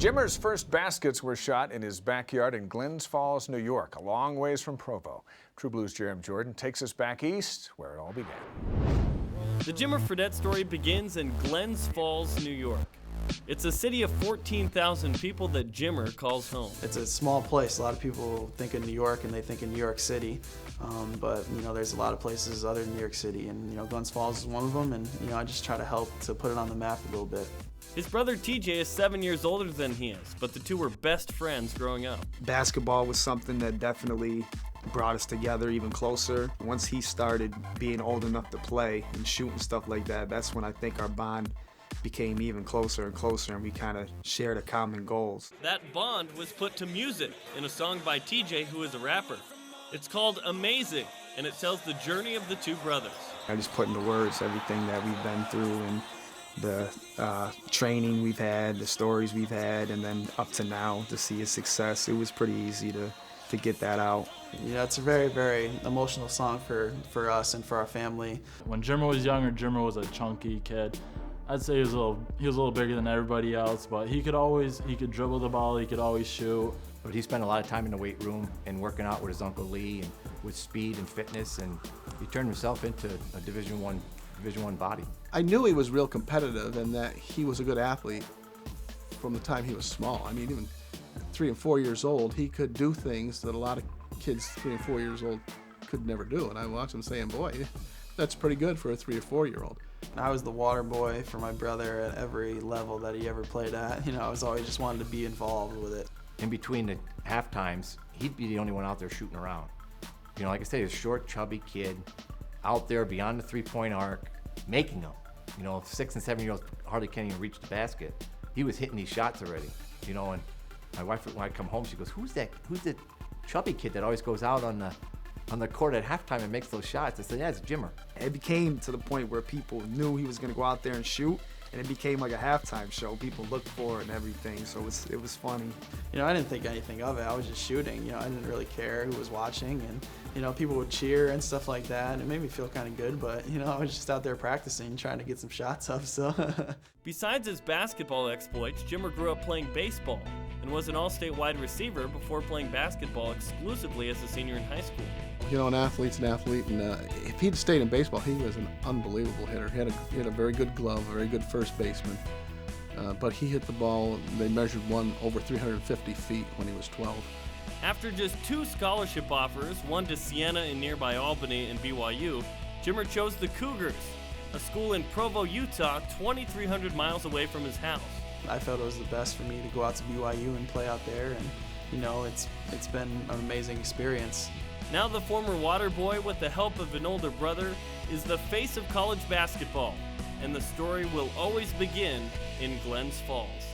Jimmer's first baskets were shot in his backyard in Glens Falls, New York, a long ways from Provo. True Blues' Jeremy Jordan takes us back east, where it all began. The Jimmer Fredette story begins in Glens Falls, New York. It's a city of 14,000 people that Jimmer calls home. It's a small place. A lot of people think of New York and they think of New York City, but there's a lot of places other than New York City, and Glens Falls is one of them. And I just try to help to put it on the map a little bit. His brother TJ is 7 years older than he is, but the two were best friends growing up. Basketball was something that definitely brought us together even closer. Once he started being old enough to play and shoot and stuff like that, that's when I think our bond became even closer and closer, and we kind of shared a common goals. That bond was put to music in a song by TJ, who is a rapper. It's called Amazing, and it tells the journey of the two brothers. I just put into words everything that we've been through and the training we've had, the stories we've had, and then up to now to see his success. It was pretty easy to get that out. It's a very, very emotional song for us and for our family. When Jimmer was younger, Jimmer was a chunky kid. I'd say he was a little bigger than everybody else, but he could dribble the ball, he could always shoot. But he spent a lot of time in the weight room and working out with his Uncle Lee and with speed and fitness, and he turned himself into a Division I body. I knew he was real competitive and that he was a good athlete from the time he was small. I mean, even 3 and 4 years old, he could do things that a lot of kids 3 and 4 years old could never do. And I watched him saying, boy, that's pretty good for a 3 or 4 year old. I was the water boy for my brother at every level that he ever played at. I was always just wanted to be involved with it. In between the half times, he'd be the only one out there shooting around. Like I say, a short, chubby kid out there beyond the three-point arc, making them. 6 and 7 year olds hardly can't even reach the basket. He was hitting these shots already. And my wife, when I come home, she goes, "Who's that chubby kid that always goes out on the court at halftime and makes those shots?" I said, "Yeah, it's Jimmer." It became to the point where people knew he was going to go out there and shoot, and it became like a halftime show. People looked for it and everything, so it was funny. I didn't think anything of it. I was just shooting. I didn't really care who was watching, and people would cheer and stuff like that, and it made me feel kind of good. But I was just out there practicing, trying to get some shots up. So. Besides his basketball exploits, Jimmer grew up playing baseball and was an all-state wide receiver before playing basketball exclusively as a senior in high school. An athlete's an athlete, and if he'd stayed in baseball, he was an unbelievable hitter. He had a very good glove, a very good first baseman, but he hit the ball. They measured one over 350 feet when he was 12. After just 2 scholarship offers, one to Siena in nearby Albany and BYU, Jimmer chose the Cougars, a school in Provo, Utah, 2,300 miles away from his house. I felt it was the best for me to go out to BYU and play out there, and it's been an amazing experience. Now the former water boy, with the help of an older brother, is the face of college basketball, and the story will always begin in Glens Falls.